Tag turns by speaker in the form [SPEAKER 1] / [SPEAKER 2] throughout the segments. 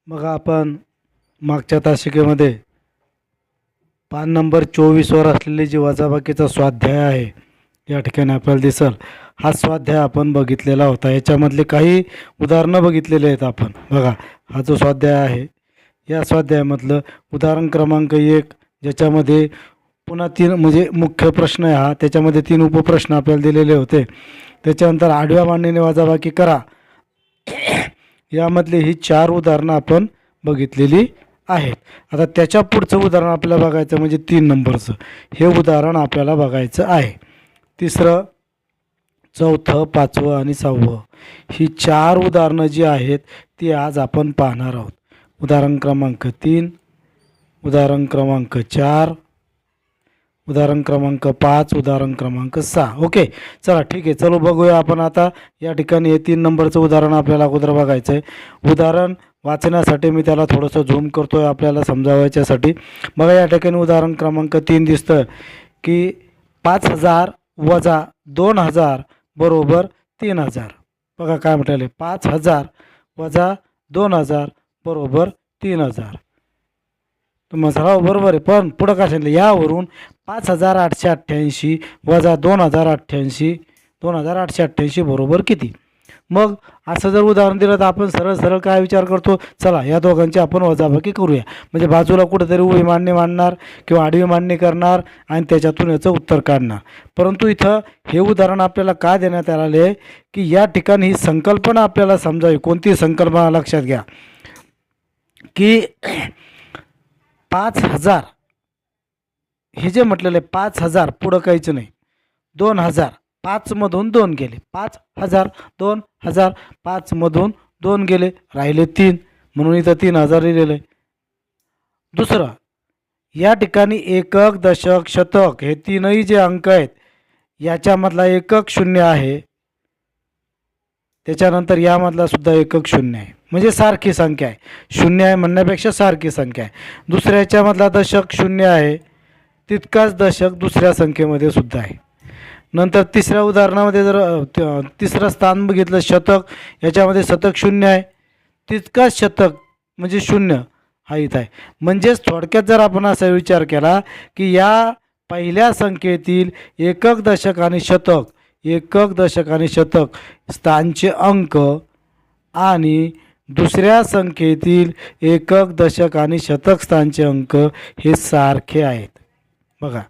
[SPEAKER 1] बघा आपण मागच्या तासिकेमध्ये पान नंबर 24वर असलेली जी वजाबाकीचा स्वाध्याय आहे या ठिकाणी आपल्याला दिसल हा स्वाध्याय आपण बघितलेला होता। याच्यामधले काही उदाहरणं बघितलेले आहेत आपण। बघा हा जो स्वाध्याय आहे या स्वाध्यायामधलं उदाहरण क्रमांक 1 ज्याच्यामध्ये पुन्हा 3 म्हणजे मुख्य प्रश्न आहे हा, त्याच्यामध्ये 3 उपप्रश्न आपल्याला दिलेले होते। त्याच्यानंतर आडव्या मांडणीने वजाबाकी करा यामधले ही 4 उदाहरणं आपण बघितलेली आहेत। आता त्याच्या पुढचं उदाहरण आपल्याला बघायचं म्हणजे 3 नंबरचं हे उदाहरण आपल्याला बघायचं आहे। तिसरं, चौथं, पाचवं आणि 6वं ही 4 उदाहरणं जी आहेत ती आज आपण पाहणार आहोत। उदाहरण क्रमांक 3, उदाहरण क्रमांक 4, उदाहरण क्रमांक 5, उदाहरण क्रमांक 6। ओके, चला ठीक आहे, चलो बघूया आपण आता या ठिकाणी हे 3 नंबरचं उदाहरण आपल्याला अगोदर बघायचं आहे। उदाहरण वाचण्यासाठी मी त्याला थोडंसं झूम करतो आहे आपल्याला समजावण्यासाठी। बघा या ठिकाणी उदाहरण क्रमांक 3 दिसतं की 5000 वजा 2000 बरोबर 3000। बघा काय म्हटलेलं आहे, 5000 वजा 2000 बरोबर 3000। तुम्हाला हो बरोबर आहे, पण पुढं काय सांगितलं यावरून 5888 वजा 2888 बरोबर किती। मग असं जर उदाहरण दिलं तर आपण सरळ सरळ काय विचार करतो, चला या दोघांची आपण वजाबाकी करूया। म्हणजे बाजूला कुठेतरी उभी मांडणी मांडणार किंवा आडवी मांडणी करणार आणि त्याच्यातून याचं उत्तर काढणार। परंतु इथं हे उदाहरण आपल्याला काय देण्यात आले आहे की या ठिकाणी ही संकल्पना आपल्याला समजावी। कोणती संकल्पना लक्षात घ्या की 5000 हे जे म्हटलेलं आहे 5000 पुढं काहीच नाही, 2000 5 मधून 2 गेले, 5000 2000 5 मधून 2 गेले, राहिले 3 म्हणून इथं 3000 लिहिलेलं आहे। दुसरं, या ठिकाणी एकक दशक शतक हे तीनही जे अंक आहेत याच्यामधला एकक 0 आहे, त्याच्यानंतर यामधला सुद्धा एकक 0 आहे, म्हणजे सारखी संख्या आहे। 0 आहे म्हणण्यापेक्षा सारखी संख्या आहे। दुसऱ्या याच्यामधला दशक 0 आहे, तितकाच दशक दुसऱ्या संख्येमध्ये सुद्धा आहे। नंतर तिसऱ्या उदाहरणामध्ये जर तिसरं स्थान बघितलं शतक, याच्यामध्ये शतक 0 आहे, तितकाच शतक म्हणजे 0 हा इथं आहे। म्हणजेच थोडक्यात जर आपण असा विचार केला की या पहिल्या संख्येतील एकक दशक आणि शतक, एकक दशक आणि शतक स्थानचे अंक आणि दुसऱ्या संख्येतील एकक दशक आणि शतक स्थानचे अंक हे सारखे आहेत। बघा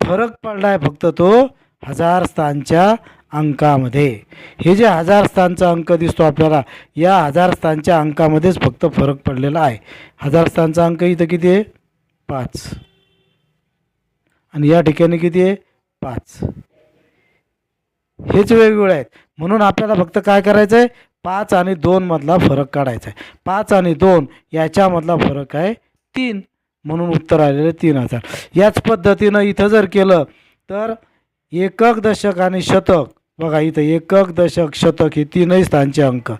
[SPEAKER 1] फरक पडला आहे फक्त तो 1000 स्थानच्या अंकामध्ये। हे जे 1000 स्थानचा अंक दिसतो आपल्याला या 1000 स्थानच्या अंकामध्येच फक्त फरक पडलेला आहे। 1000 स्थानचा अंक इथं किती आहे 5 आणि या ठिकाणी किती आहे 5, हेच वेगवेगळे आहेत। म्हणून आपल्याला फक्त काय करायचं आहे 5 आणि 2 मधला फरक काढायचा आहे। 5 आणि 2 याच्यामधला फरक आहे 3 म्हणून उत्तर आलेलं 3000। याच पद्धतीनं इथं जर केलं तर एकक दशक आणि शतक, बघा इथं एकक दशक शतक हे तीनही स्थानचे अंक,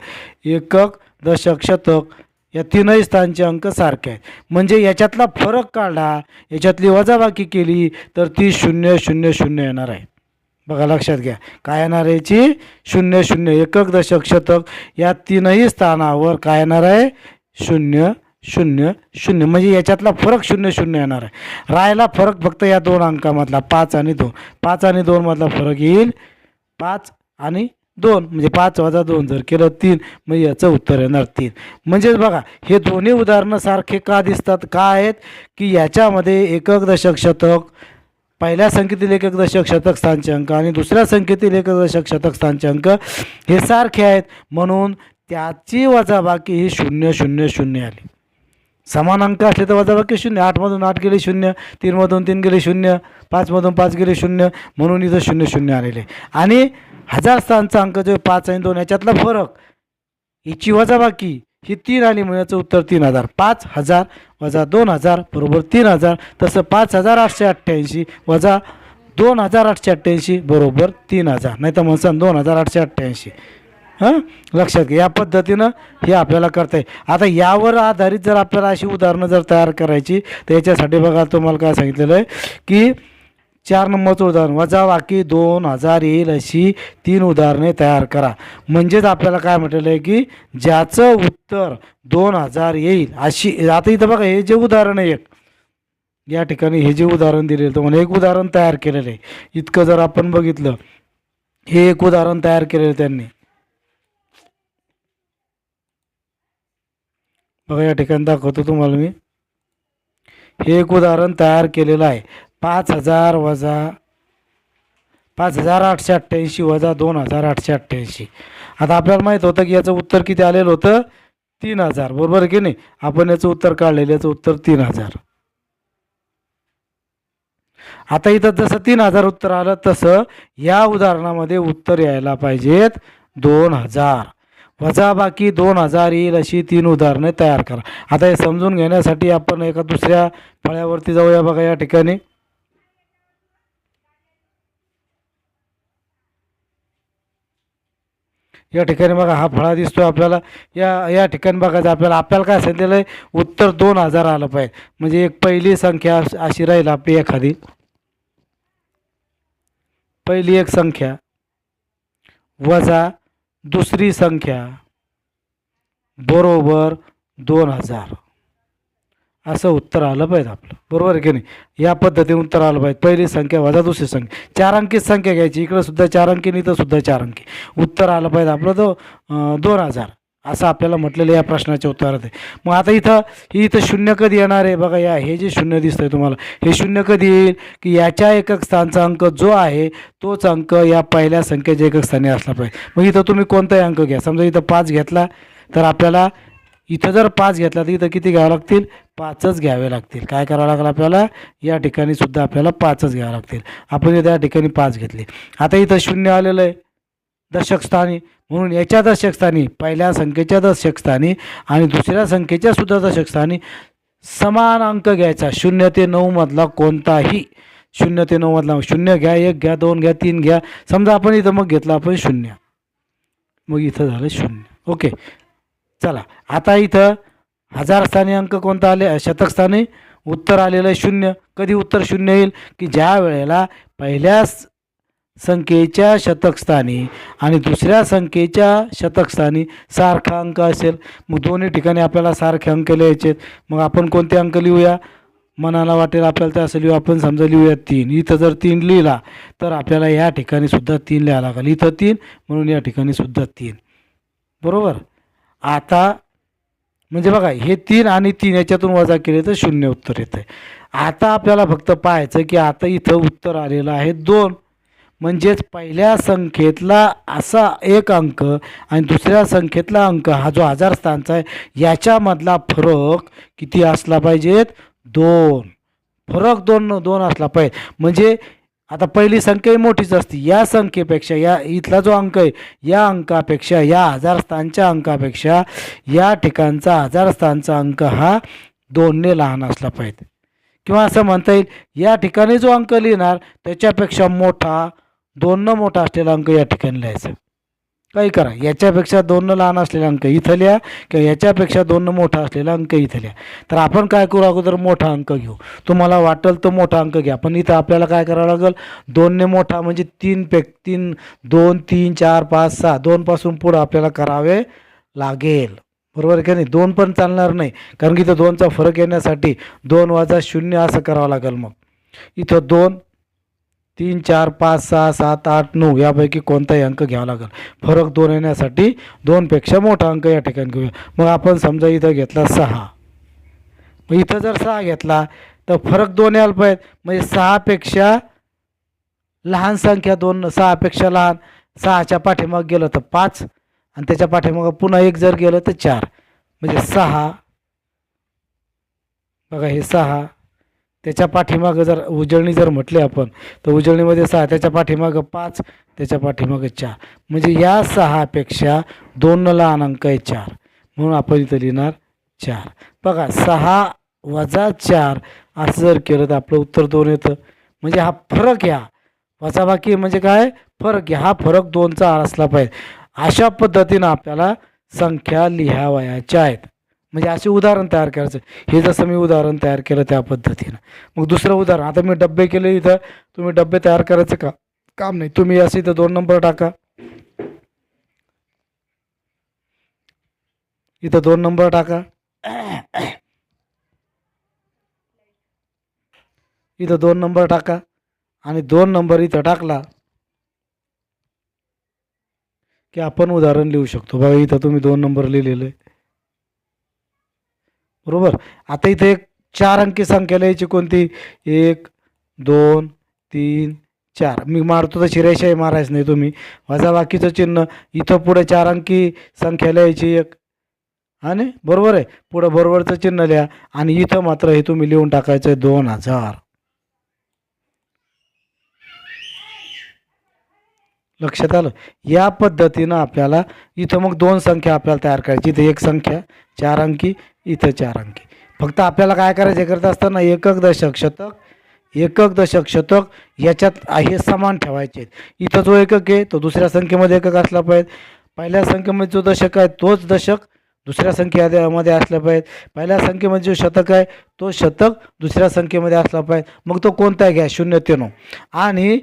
[SPEAKER 1] एकक दशक शतक या तीनही स्थानचे अंक सारखे आहेत। म्हणजे याच्यातला फरक काढला, याच्यातली वजाबाकी केली तर ती 0 0 0 येणार आहे। बघा लक्षात घ्या काय येणार आहे याची 0 0। एकक दशक शतक या तीनही स्थानावर काय येणार आहे 0 0 0, म्हणजे याच्यातला फरक 0 0 येणार आहे। राहिला फरक फक्त या 2 अंकामधला 5 आणि 2, 5 आणि 2 मधला फरक येईल 5 आणि 2, म्हणजे 5 वजा 2 जर केलं 3, म्हणजे याचं उत्तर येणार 3। म्हणजेच बघा हे दोन्ही उदाहरणं सारखे का दिसतात, का आहेत की याच्यामध्ये एकक दशक शतक पहिल्या संख्येतील एकक दशक शतक स्थानचे अंक आणि दुसऱ्या संख्येतील एकक दशक शतक स्थानचे अंक हे सारखे आहेत, म्हणून त्याची वजाबाकी ही 0 0 0 आली। समान अंक असले तर वजाबाकी 0, 8 मधून 8 गेले 0, 3 मधून 3 गेले 0, 5 मधून 5 गेले 0, म्हणून इथं 0 0 आलेले। आणि 1000 स्थानचा अंक जो 5 आणि 2 याच्यातला फरक हिची वजाबाकी ही 3 आली, म्हणजे याचं उत्तर 3000। 5000 वजा 2000 बरोबर 3000, तसं 5888 वजा 2888 बरोबर 3000, नाही तर म्हणसान 2888। हां लक्षात घ्या, या पद्धतीनं हे आपल्याला करता येईल। आता यावर आधारित जर आपल्याला अशी उदाहरणं जर तयार करायची तर याच्यासाठी बघा तुम्हाला काय सांगितलेलं आहे की 4 नंबरचं उदाहरण, वजाबाकी 2000 येईल अशी 3 उदाहरणे तयार करा. म्हणजेच आपल्याला काय म्हटलेलं आहे की ज्याचं उत्तर 2000 येईल अशी. आता इथं बघा हे जे उदाहरण आहे एक या ठिकाणी हे जे उदाहरण दिलेलं तुम्हाला एक उदाहरण तयार केलेलं आहे. इतकं जर आपण बघितलं हे एक उदाहरण तयार केलेलं त्यांनी बघा या ठिकाणी दाखवतो तुम्हाला मी. हे एक उदाहरण तयार केलेलं आहे. 5000 वजा 5888 वजा 2888. आता आपल्याला माहीत होतं की याचं उत्तर किती आलेलं होतं 3000 बरोबर आहे की नाही. आपण याचं उत्तर काढलेलं याचं उत्तर 3000. आता इथं जसं 3000 उत्तर आलं तसं या उदाहरणामध्ये उत्तर यायला पाहिजेत 2000. वजाबाकी 2000 येईल अशी 3 उदाहरणे तयार करा. आता हे समजून घेण्यासाठी आपण एका दुसऱ्या फळ्यावरती जाऊया. बघा या ठिकाणी बघा हा फळा दिसतोय आपल्याला. या ठिकाणी बघायचं आपल्याला काय सांगितलेलं आहे उत्तर 2000 आलं पाहिजे. म्हणजे एक पहिली संख्या अशी राहील आपली एखादी पहिली एक संख्या वजा दुसरी संख्या बरोबर 2000 असं उत्तर आलं पाहिजे आपलं बरोबर आहे की नाही. या पद्धतीने उत्तर आलं पाहिजे. पहिली संख्या वजा दुसरी संख्या 4 अंकी संख्या घ्यायची. इकडं सुद्धा 4 अंकी आणि इथं सुद्धा 4 अंकी. उत्तर आलं पाहिजे आपलं 2000 असं आपल्याला म्हटलेलं या प्रश्नाच्या उत्तरात आहे. मग आता इथं शून्य कधी येणार आहे बघा. हे जे शून्य दिसतंय तुम्हाला हे शून्य कधी येईल की याच्या एकक स्थानचा अंक जो आहे तोच अंक या पहिल्या संख्येच्या एकक स्थानी असला पाहिजे. मग इथं तुम्ही कोणताही अंक घ्या. समजा इथं 5 घेतला तर आपल्याला इथं जर 5 घेतला तर इथं किती घ्यावं लागतील 5च घ्यावे लागतील. काय करावं लागेल आपल्याला या ठिकाणी सुद्धा आपल्याला 5च घ्यावं लागतील. आपण इथं या ठिकाणी 5 घेतले. आता इथं शून्य आलेलं आहे दशक स्थानी म्हणून याच्या दशक स्थानी पहिल्या संख्येच्या दशक स्थानी आणि दुसऱ्या संख्येच्या सुद्धा दशक स्थानी समान अंक घ्यायचा. 0 ते 9 मधला कोणताही 0 ते 9 मधला 0 घ्या 1 घ्या 2 घ्या 3 घ्या. समजा आपण इथं मग घेतलं आपण 0 मग इथं झालं 0. ओके चला. आता इथं हजार स्थानी अंक कोणता आले शतक स्थानी उत्तर आलेलं आहे 0. कधी उत्तर 0 येईल की ज्या वेळेला पहिल्या संख्येच्या शतक स्थानी आणि दुसऱ्या संख्येच्या शतक स्थानी सारखा अंक असेल. मग दोन्ही ठिकाणी आपल्याला सारखे अंक लिहायचे. मग आपण कोणते अंक लिहूया मनाला वाटेल आपल्याला ते असं लिहू. आपण समजा लिहूया 3. इथं जर 3 लिहिला तर आपल्याला या ठिकाणी सुद्धा 3 लिहायला लागेल. इथं 3 म्हणून या ठिकाणी सुद्धा 3 बरोबर. आता म्हणजे बघा हे 3 आणि 3 याच्यातून वजा केले तर 0 उत्तर येतं आहे. आता आपल्याला फक्त पाहायचं की आता इथं उत्तर आलेलं आहे 2. म्हणजेच पहिल्या संख्येतला असा एक अंक आणि दुसऱ्या संख्येतला अंक हा जो हजार स्थानचा आहे याच्यामधला फरक किती असला पाहिजेत 2. फरक 2 असला पाहिजे. म्हणजे आता पहिली संख्या मोठीच असते या संख्येपेक्षा या इथला जो अंक आहे या अंकापेक्षा या हजार स्थानच्या अंकापेक्षा या ठिकाणचा हजार स्थानचा अंक हा 2ने लहान असला पाहिजे. किंवा असं म्हणता येईल या ठिकाणी जो अंक लिहिणार त्याच्यापेक्षा मोठा 2 मोठा असलेला अंक या ठिकाणी लिहायचा. काही करा याच्यापेक्षा 2 लहान असलेला अंक इथं लिहा किंवा याच्यापेक्षा 2 मोठा असलेला अंक इथं लिहा. तर आपण काय करू अगोदर मोठा अंक घेऊ. तुम्हाला वाटेल तो मोठा अंक घ्या. पण इथं आपल्याला काय करावं लागेल 2ने मोठा म्हणजे 3 2 3 4 5 6 2 पासून पुढं आपल्याला करावे लागेल बरोबर आहे का नाही. 2 पण चालणार नाही कारण की इथं 2चा फरक येण्यासाठी 2 वजा 0 असं करावं लागेल. मग इथं 2 3 4 5 6 7 8 9 यापैकी कोणताही अंक घ्यावा लागेल. फरक 2 येण्यासाठी 2पेक्षा मोठा अंक या ठिकाणी घेऊया. मग आपण समजा इथं घेतला 6. मग इथं जर 6 घेतला तर फरक 2 यायला पाहिजे. म्हणजे 6पेक्षा लहान संख्या 2 6पेक्षा लहान 6च्या पाठीमाग गेलं तर 5 आणि त्याच्या पाठीमाग पुन्हा 1 जर गेलं तर 4 म्हणजे 6. बघा हे 6 त्याच्या पाठीमागं जर उजळणी जर म्हटली आपण तर उजळणीमध्ये 6 त्याच्या पाठीमागं 5 त्याच्या पाठीमागं 4 म्हणजे या 6पेक्षा 2 लहान अंक आहे 4 म्हणून आपण इथं लिहिणार 4. बघा 6 वजा 4 असं जर केलं तर आपलं उत्तर 2 येतं. म्हणजे हा फरक ह्या वजाबाकी म्हणजे काय फरक हा फरक 2चा असला पाहिजे. अशा पद्धतीनं आपल्याला संख्या लिहावयाच्या आहेत. म्हणजे असे उदाहरण तयार करायचं. हे जसं मी उदाहरण तयार केलं त्या पद्धतीनं. मग दुसरं उदाहरण, आता मी डब्बे केले इथं, तुम्ही डब्बे तयार करायचं काम नाही. तुम्ही असं इथं 2 नंबर टाका, इथं 2 नंबर टाका, इथं 2 नंबर टाका आणि 2 नंबर इथं टाकला की आपण उदाहरण लिहू शकतो. बघा इथं तुम्ही 2 नंबर लिहिलेलं आहे, बरोबर. आता इथे एक 4 अंकी संख्या लिहायची कोणती, 1 2 3 4. मी मारतो तशी रेषाही मारायचं नाही तुम्ही. वजाबाकीचं चिन्ह इथं पुढे 4 अंकी संख्या लिहायची एक, आणि बरोबर आहे, पुढं बरोबरचं चिन्ह लिहा आणि इथं मात्र हे तुम्ही लिहून टाकायचं आहे 2000. लक्षात आलं. या पद्धतीनं आपल्याला इथं मग 2 संख्या आपल्याला तयार करायची. इथं एक संख्या 4 अंकी, इथं 4 अंकी. फक्त आपल्याला काय करायचं करत असताना एकक दशक शतक याच्यात हे समान ठेवायचे आहेत. इथं जो एकक आहे तो दुसऱ्या संख्येमध्ये एकक असला पाहिजे. पहिल्या संख्येमध्ये जो दशक आहे तोच दशक दुसऱ्या संख्येमध्ये असला पाहिजे. पहिल्या संख्येमध्ये जो शतक आहे तो शतक दुसऱ्या संख्येमध्ये असला पाहिजे. मग तो कोणताही घ्या, 0 ते 9. आणि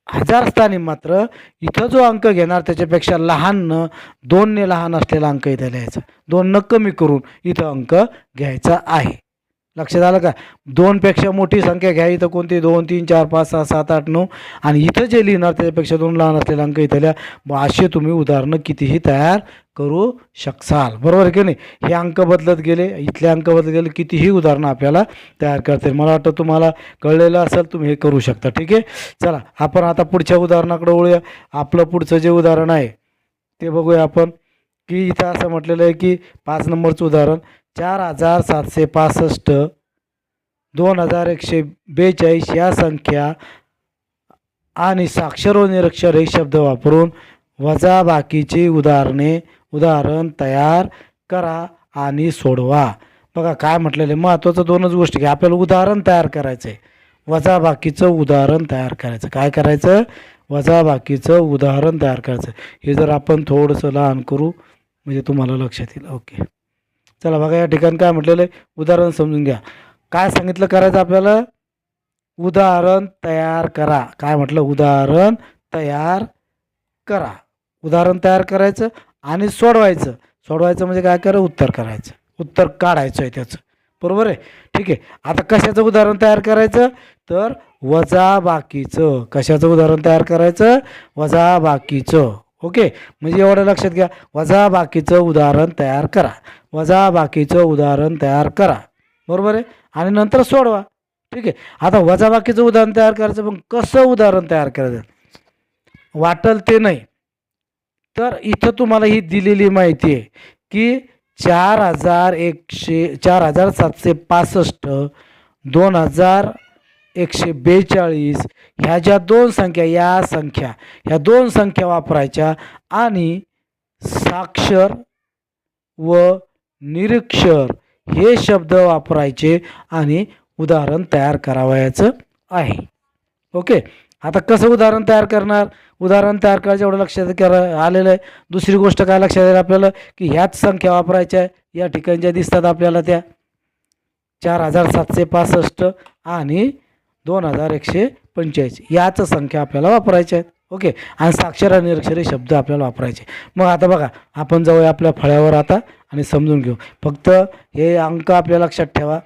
[SPEAKER 1] हजार स्थानी मात्र इथं जो अंक घेणार त्याच्यापेक्षा लहान, 2 ने लहान असलेला अंक इथं लिहायचा. 2 न कमी करून इथं अंक घ्यायचा आहे. लक्षात आलं का. 2 पेक्षा मोठी संख्या घ्या, इथं कोणती 2 3 4 5 6 7 8 9, आणि इथं जे लिहिणार त्याच्यापेक्षा 2 लहान असलेला अंक इथं लिहा. मग असे तुम्ही उदाहरणं कितीही तयार करू शकाल, बरोबर आहे की नाही. हे अंक बदलत गेले, इथले अंक बदलत गेले, कितीही उदाहरणं आपल्याला तयार करता येईल. मला वाटतं तुम्हाला कळलेलं असेल, तुम्ही हे करू शकता. ठीक आहे, चला आपण आता पुढच्या उदाहरणाकडे वळूया. आपलं पुढचं जे उदाहरण आहे ते बघूया आपण, की इथं असं म्हटलेलं आहे की 5 नंबरचं उदाहरण, 4765 2142 या संख्या आणि साक्षर व निरक्षर हे शब्द वापरून वजाबाकीची उदाहरण तयार करा आणि सोडवा. बघा काय म्हटलेलं आहे, महत्त्वाचं 2च गोष्टी घ्या. आपल्याला उदाहरण तयार करायचं आहे, वजाबाकीचं उदाहरण तयार करायचं. काय करायचं, वजाबाकीचं उदाहरण तयार करायचं. हे जर आपण थोडंसं लहान करू म्हणजे तुम्हाला लक्षात येईल. ओके, चला बघा या ठिकाणी काय म्हटलेलं आहे, उदाहरण समजून घ्या. काय सांगितलं करायचं आपल्याला, उदाहरण तयार करा. काय म्हटलं, उदाहरण तयार करा. उदाहरण तयार करायचं आणि सोडवायचं. सोडवायचं म्हणजे काय करा, उत्तर करायचं, उत्तर काढायचं आहे त्याचं, बरोबर आहे. ठीक आहे, आता कशाचं उदाहरण तयार करायचं, तर वजाबाकीचं. कशाचं उदाहरण तयार करायचं, वजाबाकीचं. ओके, म्हणजे एवढं लक्षात घ्या, वजाबाकीचं उदाहरण तयार करा, वजाबाकीचं उदाहरण तयार करा, बरोबर आहे, आणि नंतर सोडवा. ठीक आहे, आता वजाबाकीचं उदाहरण तयार करायचं, पण कसं उदाहरण तयार करायचं वाटल ते नाही. तर इथं तुम्हाला ही दिलेली माहिती आहे की 4765 2142 ह्या ज्या 2 संख्या, ह्या 2 संख्या वापरायच्या आणि साक्षर व निरक्षर हे शब्द वापरायचे आणि उदाहरण तयार करावयाचं आहे. ओके, आता कसं उदाहरण तयार करणार, उदाहरण तयार करायचं एवढं लक्षात आलेलं आहे. दुसरी गोष्ट काय लक्षात येईल आपल्याला, की ह्याच संख्या वापरायच्या या ठिकाणी ज्या दिसतात आपल्याला त्या 4765 आणि 2145 याच संख्या आपल्याला वापरायच्या आहेत. ओके, आणि साक्षर आणि निरक्षर हे शब्द आपल्याला वापरायचे. मग आता बघा आपण जाऊया आपल्या फळ्यावर आता आणि समजून घेऊ. फक्त हे अंक आपल्या लक्षात ठेवा,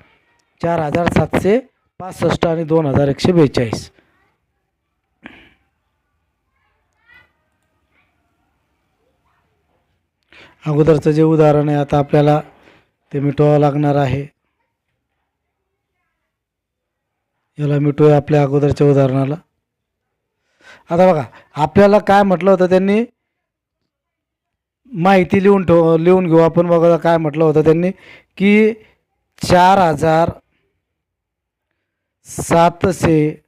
[SPEAKER 1] 4765 आणि 2142. अगोदरचं जे उदाहरण आहे आता आपल्याला ते मिटवावं लागणार आहे. याला मिटवूया आपल्या अगोदरच्या उदाहरणाला. आता बघा आपल्याला काय म्हटलं होतं त्यांनी, माहिती लिहून घेऊ आपण. बघा काय म्हटलं होतं त्यांनी की 4765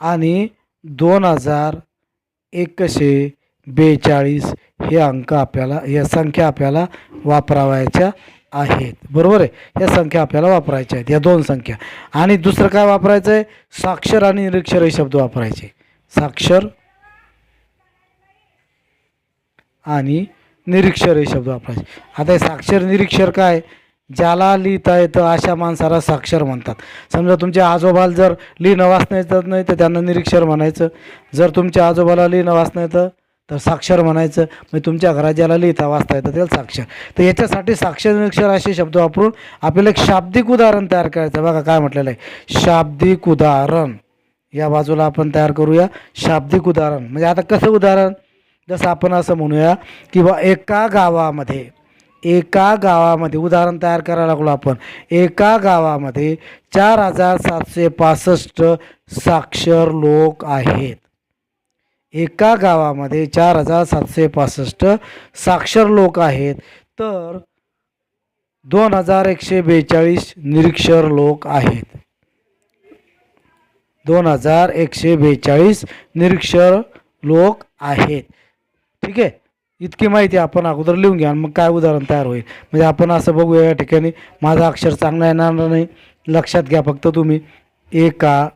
[SPEAKER 1] आणि 2142 हे अंक आपल्याला, या संख्या आपल्याला वापरावयाच्या आहेत. बरोबर आहे. या संख्या आपल्याला वापरायच्या आहेत, या दोन संख्या. आणि दुसरं काय वापरायचं आहे, साक्षर आणि निरक्षर हे शब्द वापरायचे. साक्षर आणि निरीक्षर हे शब्द वापरायचे. आता हे साक्षर निरीक्षर काय, ज्याला लिहिता येतं अशा माणसाला साक्षर म्हणतात. समजा तुमच्या आजोबाला जर लिहिणं वाचणं येत नाही तर त्यांना निरीक्षर म्हणायचं. जर तुमच्या आजोबाला लिहिणं वाचणं येतं तर साक्षर म्हणायचं. म्हणजे तुमच्या घरात ज्याला लिहिता वाचता येतं त्याला साक्षर. तर याच्यासाठी साक्षर निरीक्षर असे शब्द वापरून आपल्याला एक शाब्दिक उदाहरण तयार करायचं. बघा काय म्हटलेलं आहे, शाब्दिक उदाहरण. या बाजूला आपण तयार करूया शाब्दिक उदाहरण. म्हणजे आता कसं उदाहरण, जसं आपण असं म्हणूया की बा एका गावामध्ये उदाहरण तयार करायला लागलो आपण. एका गावामध्ये 4765 साक्षर लोक आहेत. एका गावामध्ये 4765 साक्षर लोक आहेत. तर 2142 निरीक्षर लोक आहेत. 2142 निरीक्षर लोक आहेत. ठीक आहे. इतकी माहिती आपण अगोदर लिहून घ्या आणि मग काय उदाहरण तयार होईल. म्हणजे आपण असं बघूया या ठिकाणी. माझं अक्षर चांगलं येणार नाही, लक्षात घ्या फक्त तुम्ही. एका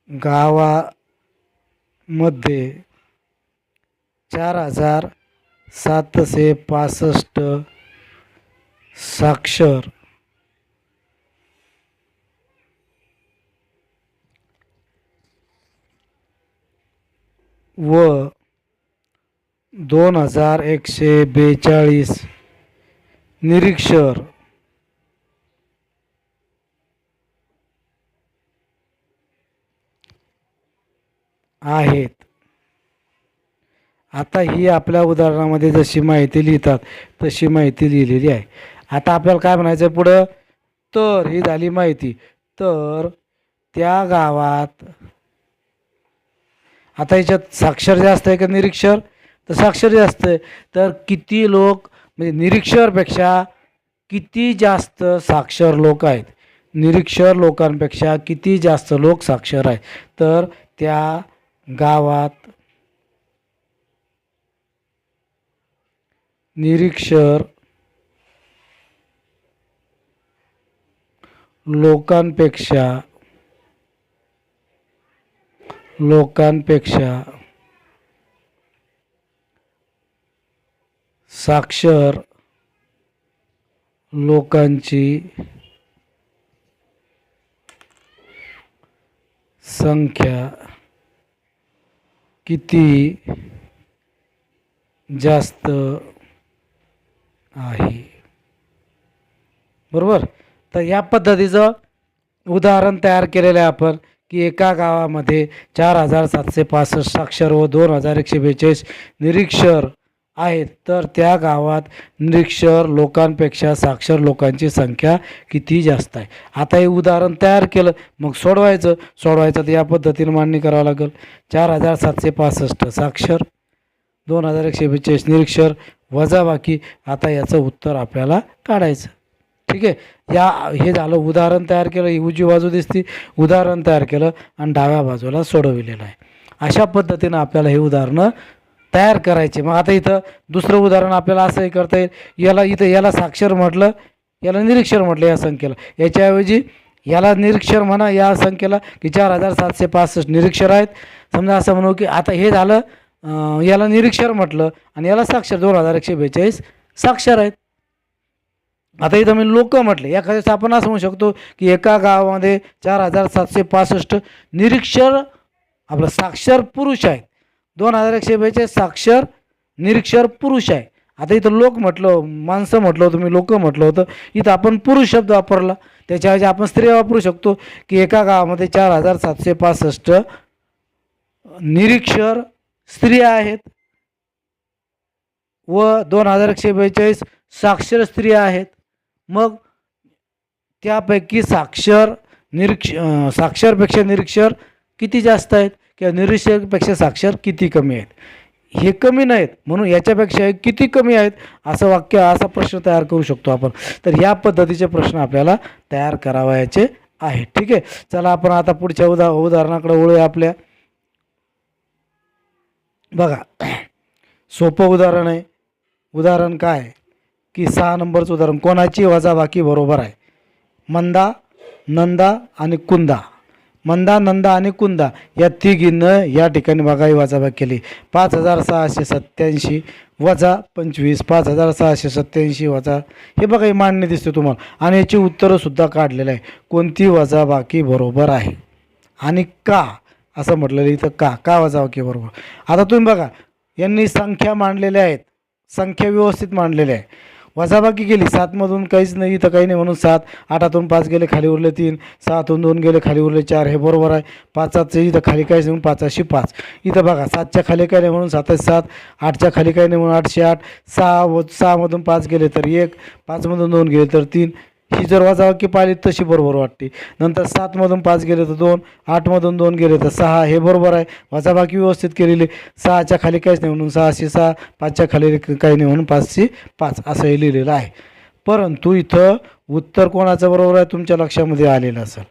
[SPEAKER 1] गावामध्ये 4765 साक्षर व 2142 निरीक्षर आहेत. आता ही आपल्या उदाहरणामध्ये जशी माहिती लिहितात तशी माहिती लिहिलेली आहे. आता आपल्याला काय म्हणायचं आहे पुढं, तर ही झाली माहिती. तर त्या गावात, आता याच्यात साक्षर जास्त आहे का निरीक्षर, तर साक्षर जास्त आहे. तर किती लोक, म्हणजे निरीक्षरपेक्षा किती जास्त साक्षर लोक आहेत, निरीक्षर लोकांपेक्षा किती जास्त लोक साक्षर आहेत. तर त्या गावात निरीक्षर लोकांपेक्षा साक्षर लोकांची संख्या किती जास्त आहे. बरोबर. तर या पद्धतीचं उदाहरण तयार केलेलं आहे आपण की एका गावामध्ये 4765 साक्षर व 2142 निरीक्षर आहेत. तर त्या गावात निरीक्षर लोकांपेक्षा साक्षर लोकांची संख्या किती जास्त आहे. आता हे उदाहरण तयार केलं, मग सोडवायचं तर या पद्धतीने मांडणी करावं लागेल. 4765 साक्षर, 2142 निरीक्षर, वजाबाकी. आता याचं उत्तर आपल्याला काढायचं. ठीक आहे. हे झालं उदाहरण तयार केलं. ही उजवी बाजू दिसती, उदाहरण तयार केलं आणि डाव्या बाजूला सोडविलेलं आहे. अशा पद्धतीनं आपल्याला हे उदाहरणं तयार करायचे. मग आता इथं दुसरं उदाहरण आपल्याला असंही करता येईल. याला साक्षर म्हटलं, याला निरीक्षर म्हटलं या संख्येला. याच्याऐवजी याला निरीक्षर म्हणा या संख्येला की 4765 निरीक्षर आहेत. समजा असं म्हणू की आता हे झालं, याला निरीक्षर म्हटलं आणि याला साक्षर 2142 साक्षर आहेत. आता इथं मी लोक म्हटले. एखाद्यास आपण असं म्हणू शकतो की एका गावामध्ये 4765 निरीक्षर आपलं साक्षर पुरुष आहेत. 2142 साक्षर निरीक्षर पुरुष आहे. आता इथं लोक म्हटलं, माणसं म्हटलं होतं, मी लोक म्हटलं होतं. इथं आपण पुरुष शब्द वापरला. त्याच्याऐवजी आपण स्त्रिया वापरू शकतो की एका गावामध्ये 4765 निरीक्षर स्त्रिया आहेत व 2142 साक्षर स्त्रिया आहेत. मग त्यापैकी साक्षरपेक्षा निरीक्षर किती जास्त आहेत किंवा निरीक्षरपेक्षा साक्षर किती कमी आहेत, हे कमी नाहीत म्हणून याच्यापेक्षा हे किती कमी आहेत असं वाक्य, असा प्रश्न तयार करू शकतो आपण. तर या पद्धतीचे प्रश्न आपल्याला तयार करावयाचे आहेत. ठीक आहे, चला आपण आता पुढच्या उदाहरणाकडे वळूया आपल्या. बघा, सोपं उदाहरण आहे. उदाहरण काय की 6 नंबरचं उदाहरण, कोणाची वजाबाकी बरोबर आहे? मंदा, नंदा आणि कुंदा. मंदा, नंदा आणि कुंदा या तिघींनं या ठिकाणी बघा ही वजाबाकी केली. 5687 वजा 25, 5687 वजा, हे बघा ही मांडणी दिसते तुम्हाला आणि याची उत्तरंसुद्धा काढलेलं आहे. कोणती वजाबाकी बरोबर आहे आणि का असं म्हटलेलं इथं, का वजाबाकी बरोबर. आता तुम्ही बघा, यांनी संख्या मांडलेल्या आहेत, संख्या व्यवस्थित मांडलेल्या आहे. वजाबाकी केली 7मधून काहीच नाही, इथं काही नाही म्हणून 7, 8तून 5 गेले खाली उरले 3, 6तून 2 गेले खाली उरले 4, हे बरोबर आहे. 5चं इथं खाली काहीच नाही म्हणून 5शी 5. इथं बघा 7च्या खाली काही नाही म्हणून 7शी 7, 8च्या खाली काही नाही म्हणून 8शी 8, 6मधून 5 गेले तर 1, 5मधून 2 गेले तर 3. ही जर वजाबाकी पाहिली तशी बरोबर वाटते. नंतर 7मधून 5 गेले तर 2, 8मधून 2 गेले तर 6, हे बरोबर आहे. वजाबाकी व्यवस्थित केलेली. 6च्या खाली काहीच नाही म्हणून 6शी 6, 5च्या खाली काही नाही म्हणून 5शी 5 असं हे लिहिलेलं आहे. परंतु इथं उत्तर कोणाचं बरोबर आहे तुमच्या लक्षामध्ये आलेलं असेल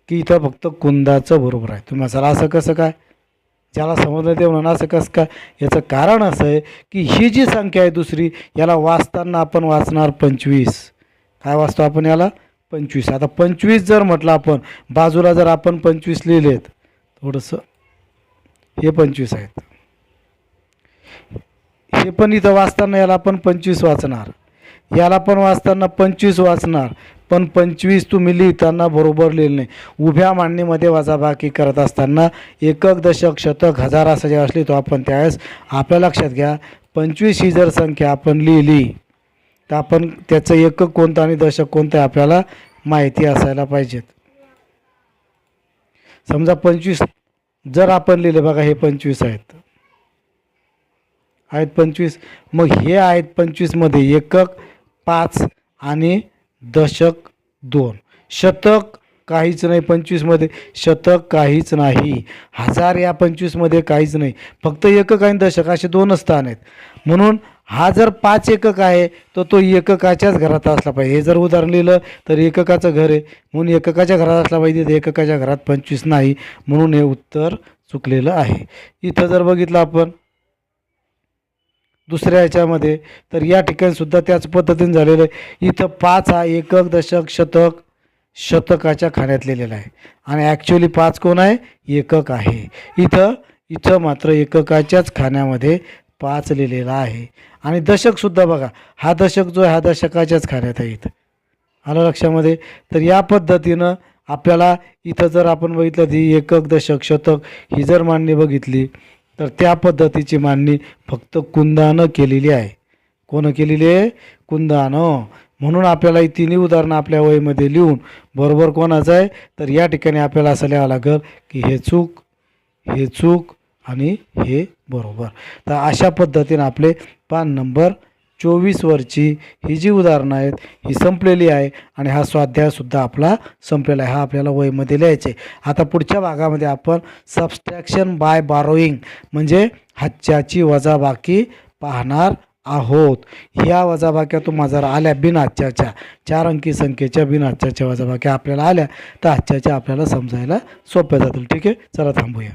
[SPEAKER 1] की इथं फक्त कुंदाचं बरोबर आहे. तुम्ही असाल असं कसं काय, ज्याला समजलं ते म्हणून असं कसं काय. याचं कारण असं आहे की ही जी संख्या आहे दुसरी, याला वाचताना आपण वाचणार 25. काय वाचतो आपण याला? 25. आता 25 जर म्हटलं आपण, बाजूला जर आपण 25 लिहिलेत, थोडंसं हे 25 आहेत, हे पण इथं वाचताना याला आपण 25 वाचणार, याला पण वाचताना 25 वाचणार. पण 25 तुम्ही लिहिताना बरोबर लिहिलं नाही. उभ्या मांडणीमध्ये वजाबाकी करत असताना एकक, दशक, शतक, हजार असं ज्यावेळेस लिहितो आपण, त्यावेळेस आपल्या लक्षात घ्या 25 ही जर संख्या आपण लिहिली तर आपण त्याचं एकक कोणतं आणि दशक कोणतं आहे आपल्याला माहिती असायला पाहिजेत. समजा 25 जर आपण लिहिले, बघा हे 25 आहेत 25, मग हे आहेत 25मध्ये एकक 5 आणि दशक 2. शतक काहीच नाही 25मध्ये, शतक काहीच नाही. हजार या 25मध्ये काहीच नाही, फक्त एकक आणि दशक असे 2 स्थान आहेत. म्हणून हा जर 5 एकक आहे तर तो एककाच्याच घरात असला पाहिजे. हे जर उदाहरण लिहिलं तर एककाचं घर आहे म्हणून एककाच्या घरात असला पाहिजे, तर एककाच्या घरात 25 नाही, म्हणून हे उत्तर चुकलेलं आहे. इथं जर बघितलं आपण दुसऱ्या ह्याच्यामध्ये, तर या ठिकाणी सुद्धा त्याच पद्धतीने झालेलं आहे. इथं 5 हा एकक, दशक, शतक, शतकाच्या खाण्यात लिहिलेला आहे आणि ॲक्च्युली 5 कोण आहे? एकक आहे. इथं मात्र एककाच्याच खाण्यामध्ये 5 लिहिलेला आहे. आणि दशकसुद्धा बघा, हा दशक जो आहे हा दशकाच्याच खाण्यात आहे. इथं आलं लक्षामध्ये. तर या पद्धतीनं आपल्याला इथं जर आपण बघितलं ती एकक, दशक, शतक ही जर मांडणी बघितली तर त्या पद्धतीची मांडणी फक्त कुंदानं केलेली आहे. कोण केलेली आहे? कुंदानं. म्हणून आपल्याला ही तिन्ही उदाहरणं आपल्या वहीमध्ये लिहून बरोबर कोणाचं आहे तर या ठिकाणी आपल्याला असं लिहावं लागेल की हे चूक, हे चूक आणि हे बरोबर. तर अशा पद्धतीनं आपले पान नंबर 24वरची ही जी उदाहरणं आहेत ही संपलेली आहे आणि हा स्वाध्यायसुद्धा आपला संपलेला आहे. हा आपल्याला वहीमध्ये लिहायचे. आता पुढच्या भागामध्ये आपण सबस्ट्रॅक्शन बाय बॉरोईंग म्हणजे हातच्याची वजाबाकी पाहणार आहोत. ह्या वजाबाक्या तुम्हाला जर आल्या बिन हातच्याच्या, 4 अंकी संख्येच्या बिन हातच्याच्या वजाबाक्या आपल्याला आल्या तर हातच्याच्या आपल्याला समजायला सोप्या जातील. ठीक आहे, चला थांबूया.